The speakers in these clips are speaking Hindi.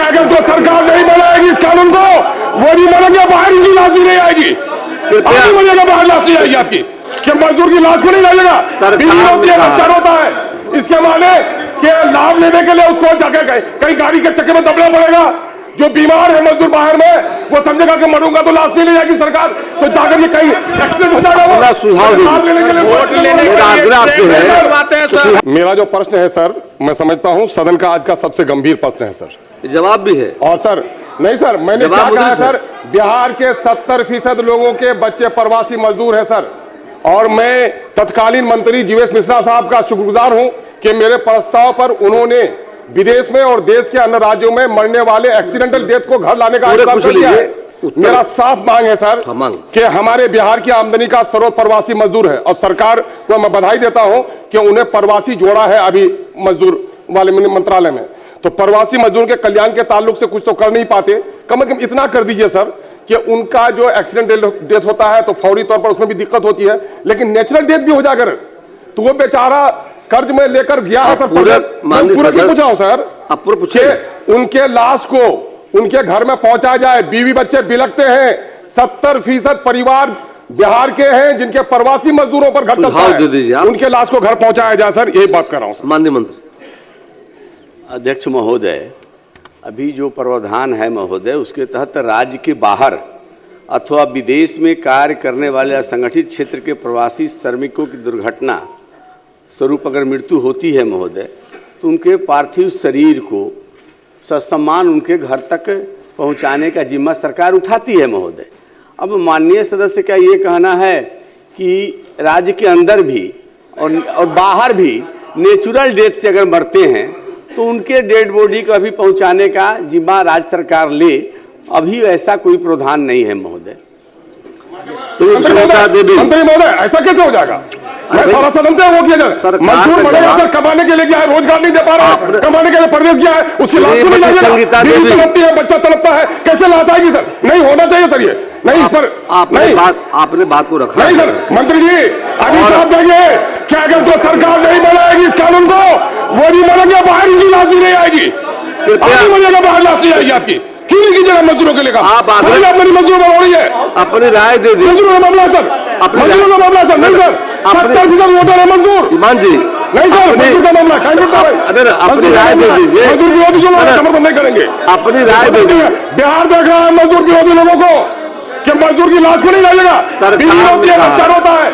क्या अगर जो सरकार नहीं बनाएगी इस कानून को, वो नहीं बनेगा, बाहर की लाश भी नहीं आएगी, नहीं बनेगा, बाहर लाश नहीं आएगी आपकी, कि मजदूर की लाश को नहीं लाएगा, बीवी होती है, बच्चा होता है, इसके माने कि लाभ लेने के लिए उसको जाके कहीं गाड़ी के चक्के में दबना पड़ेगा। जो बीमार है मजदूर बाहर में, वो समझेगा कि मरूंगा तो लाश नहीं ले जाएगी सरकार, तो जाकर के कहीं एक्सीडेंट हो जाएगा। सुझाव लेने के लिए मेरा जो प्रश्न है सर, मैं समझता हूं सदन का आज का सबसे गंभीर प्रश्न है सर। जवाब भी है। और सर नहीं सर, मैंने क्या कहा सर, बिहार के 70% लोगों के बच्चे प्रवासी मजदूर है सर, और मैं तत्कालीन मंत्री जीवेश मिश्रा साहब का शुक्रगुजार हूं कि मेरे प्रस्ताव पर उन्होंने विदेश में और देश के अन्य राज्यों में मरने वाले एक्सीडेंटल डेथ को घर लाने का इंतजाम किया है। मेरा साफ मांग है सर कि हमारे बिहार की आमदनी का स्रोत प्रवासी मजदूर है, और सरकार को मैं बधाई देता हूं कि उन्हें प्रवासी जोड़ा है अभी मजदूर वाले मंत्रालय में। तो प्रवासी मजदूरों के कल्याण के ताल्लुक से कुछ तो कर नहीं पाते, कम से कम इतना कर दीजिए सर कि उनका जो एक्सीडेंटल डेथ होता है तो फौरी तौर पर उसमें भी दिक्कत होती है, लेकिन नेचुरल डेथ भी हो जाकर तो वो बेचारा कर्ज में लेकर गया है सर, पूरा पूछा हूं सर, पूछे उनके लाश को उनके घर में पहुंचाया जाए। बीवी बच्चे बिलखते हैं, 70% परिवार बिहार के हैं जिनके प्रवासी मजदूरों पर घर है, उनके लाश को घर पहुंचाया जाए सर, यही बात कर रहा हूं सर। माननीय मंत्री। अध्यक्ष महोदय, अभी जो प्रावधान है महोदय, उसके तहत राज्य के बाहर अथवा विदेश में कार्य करने वाले असंगठित क्षेत्र के प्रवासी श्रमिकों की दुर्घटना स्वरूप अगर मृत्यु होती है महोदय, तो उनके पार्थिव शरीर को ससम्मान उनके घर तक पहुंचाने का जिम्मा सरकार उठाती है महोदय। अब माननीय सदस्य का ये कहना है कि राज्य के अंदर भी और बाहर भी नेचुरल डेथ से अगर मरते हैं तो उनके डेड बॉडी को अभी पहुंचाने का जिम्मा राज्य सरकार ले, अभी ऐसा कोई प्रावधान नहीं है महोदय। मंत्री महोदय, ऐसा कैसे हो जाएगा? मैं सारा सदन से वो किया जाए, मजदूर मरेगा सर, कमाने के लिए गया है, रोजगार नहीं दे पा रहा है, कमाने के लिए प्रदेश गया है, उसकी लाश को नहीं लाएगा, बीवी तड़पती है, बच्चा तड़पता है, कैसे लाश आएगी सर? नहीं होना चाहिए सर, ये नहीं, इस पर आपने बात को रखा नहीं सर। मंत्री जी अभी साहब जाइए, क्या अगर जो सरकार नहीं बनाएगी इस कानून को, वो नहीं बनेगा, बाहर की लाश भी नहीं आएगी, नहीं बनेगा, बाहर लाश नहीं आएगी आपकी, क्यों नहीं कीजिएगा मजदूरों के लिए काम? अपनी मजदूरों पर हो रही है, अपनी राय दे दी। मजदूरों का मामला सर, मजदूरों का मामला सर, नहीं सर, 70% वोटर है मजदूर। ईमान जी नहीं सर, मजदूर का मामला अपनी राय दे दीजिए। मजदूर विरोधी जो समर्थन नहीं करेंगे, अपनी राय दे दीजिए। बिहार देख रहा है मजदूर विरोधी लोगों को कि मजदूर की लाश को नहीं लाएगा, बीवी होती है, बच्चा होता है,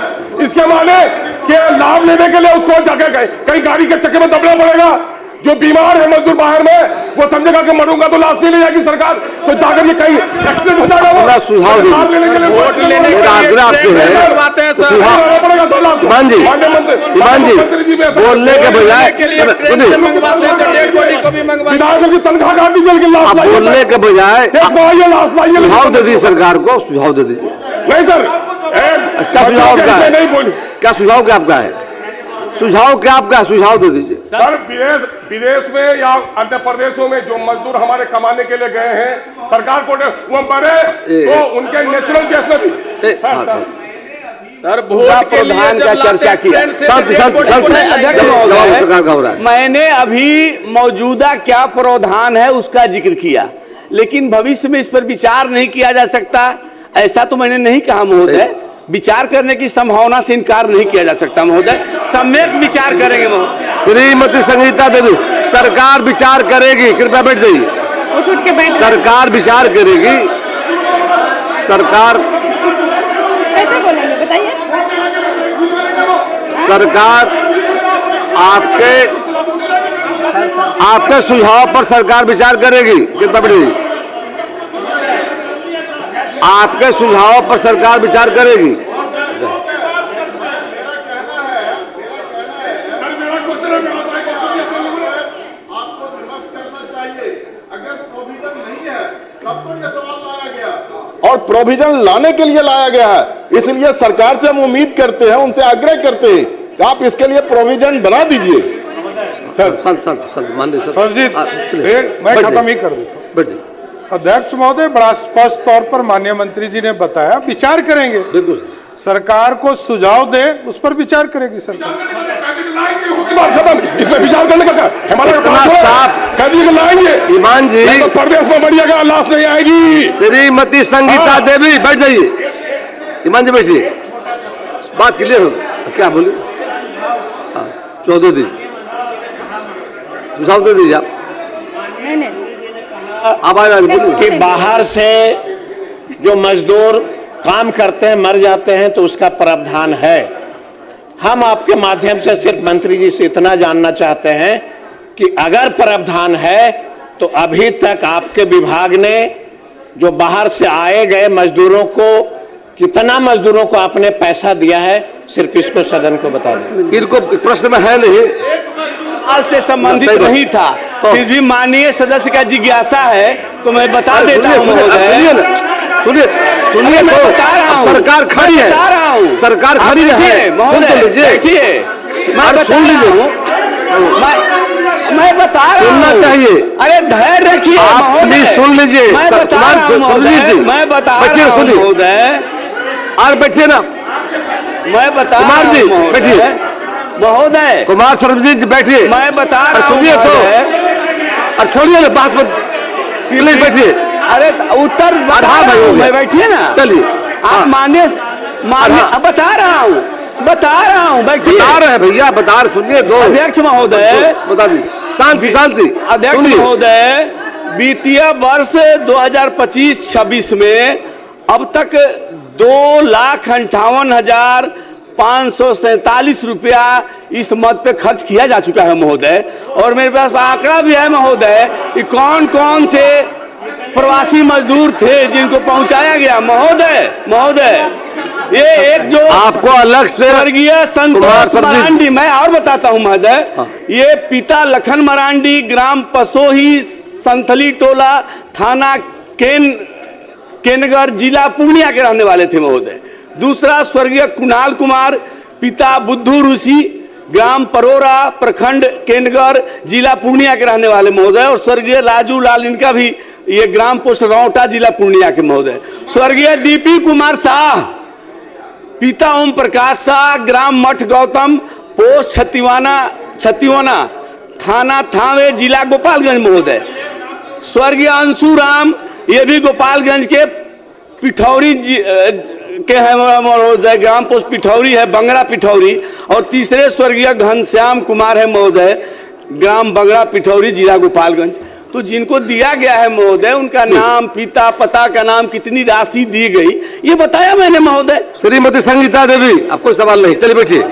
इसके माने कि लाभ लेने के लिए उसको जाके कहीं गाड़ी के चक्के में दबना पड़ेगा। जो बीमार है मजदूर बाहर में, वो समझेगा कि मरूंगा तो लाश नहीं ले जाएगी सरकार, तो जाकर के कहीं एक्सीडेंट हो जाएगा। सुझाव लेने के लिए वोट लेने के आग्रह आपसे है, ईमान जी बोलने के बजाय विधायकों की तनख्वाह काट दीजिए, बोलने के बजाय सुझाव दे दीजिए सरकार को, सुझाव दे दीजिए। नहीं सर, क्या सुझाव क्या है? क्या सुझाव क्या आपका है? सुझाव क्या आपका? सुझाव दे दीजिए सर। विदेश में या अन्य प्रदेशों में जो मजदूर हमारे कमाने के लिए गए हैं, सरकार को वो मरे तो उनके नेचुरल डेथ में भी सर वोट के लिए क्या चर्चा की? मैंने अभी मौजूदा क्या प्रावधान है उसका जिक्र किया, लेकिन भविष्य में इस पर विचार नहीं किया जा सकता ऐसा तो मैंने नहीं कहा महोदय। विचार करने की संभावना से इनकार नहीं किया जा सकता महोदय, सम्यक विचार करेंगे महोदय। श्रीमती संगीता देवी, सरकार विचार करेगी, कृपया बैठ जाइए। सरकार विचार करेगी, सरकार कैसे बोलेंगे बताइए? सरकार आपके सुझाव पर सरकार विचार करेगी, कृपया बैठ जाइए। आपके सुझाव पर सरकार विचार करेगी। और प्रोविजन लाने के लिए लाया गया है, इसलिए सरकार से हम उम्मीद करते हैं, उनसे आग्रह करते हैं कि आप इसके लिए प्रोविजन बना दीजिए। सर जी मैं खत्म ही कर देता हूँ। अध्यक्ष महोदय, बड़ा स्पष्ट तौर पर माननीय मंत्री जी ने बताया विचार करेंगे, बिल्कुल सरकार को सुझाव दे, उस पर विचार करेगी सरकार। बात खत्म, इसमें विचार करने का हमारा इतना साफ। कभी लाएंगे ईमान जी, नहीं तो प्रदेश में बढ़िएगा, लाश नहीं आएगी। श्रीमती संगीता देवी बैठ जाइए। ईमान जी बैठिए, बात क्लियर हो। क्या बोले? चौधरी दीजिए, सुझाव दे दीजिए आप। नहीं आवाज आ रही, बोलिए। कि बाहर से जो मजदूर काम करते हैं मर जाते हैं तो उसका प्रावधान है। हम आपके माध्यम से सिर्फ मंत्री जी से इतना जानना चाहते हैं कि अगर प्रावधान है तो अभी तक आपके विभाग ने जो बाहर से आए गए मजदूरों को, कितना मजदूरों को आपने पैसा दिया है, सिर्फ इसको सदन को बता दें। इनको प्रश्न में है नहीं, हाल से संबंधित नहीं था, फिर भी माननीय सदस्य का जिज्ञासा है तो मैं बता देता हूँ महोदय। सुनिए सुनिए, मैं तो बता रहा हूँ, सरकार खड़ी है, बता रहा हूँ, सरकार आप खड़ी है, बैठिए, महोदय, सुन तो लीजिए। बैठिए, मैं बता सुन रहा लीजिए, हूँ, मैं बता रहा हूँ, सुनना चाहिए। अरे धैर्य रखिए आप महोदय, प्लीज सुन लीजिए। मैं बता रहा हूँ महोदय, मैं बता रहा हूँ महोदय, और बैठिए ना, मैं बता कुमार रहा जी, हूँ महोदय, बैठिए। महोदय, कुमार सर्वजीत जी बैठिए, मैं बता और रहा हूँ सुनिए तो, महोदय। और छोड़िए ना बात मत, प्लीज बैठिए। अरे उत्तर बता आधा रहा भाई हो हूँ गया। मैं, बैठिए ना, चलिए। हाँ। आप मान्य आधा। बता रहा हूँ बैठिए। बता रहे हैं भैया, बता रहे, सुनिए दो। अध्यक्ष महोदय, बता दी, शांति शांति। अध्यक्ष सुनिए। महोदय, वित्तीय वर्ष 2025-26 में अब तक 2,58,547 रुपया इस मद पे खर्च किया जा चुका है महोदय। और मेरे पास आंकड़ा भी है महोदय कि कौन कौन से प्रवासी मजदूर थे जिनको पहुंचाया गया। महोदय ये एक जो आपको अलग से स्वर्गीय संतोष मरांडी, मैं और बताता हूं महोदय, ये पिता लखन मरांडी, ग्राम पसोही, संथली टोला, थाना केनगर, जिला पूर्णिया के रहने वाले थे महोदय। दूसरा स्वर्गीय कुणाल कुमार, पिता बुद्धू ऋषि, ग्राम परोरा, प्रखंड केनगर, जिला पूर्णिया के रहने वाले महोदय। और स्वर्गीय राजू लाल, इनका भी ये ग्राम पोस्ट रौटा, जिला पूर्णिया के महोदय। स्वर्गीय दीपी कुमार शाह, पिता ओम प्रकाश शाह, ग्राम मठ गौतम, पोस्ट छतिवाना, थाना थावे, जिला गोपालगंज महोदय। स्वर्गीय अंशु राम, ये भी गोपालगंज के पिठौरी के हैं महोदय, ग्राम पोस्ट पिठौरी है, बंगरा पिठौरी। और तीसरे स्वर्गीय घनश्याम कुमार है महोदय, ग्राम बंगरा पिठौरी, जिला गोपालगंज। तो जिनको दिया गया है महोदय, उनका नाम, पिता, पता का नाम, कितनी राशि दी गई, ये बताया मैंने महोदय। श्रीमती संगीता देवी, अब कोई सवाल नहीं, चलिए बैठिए।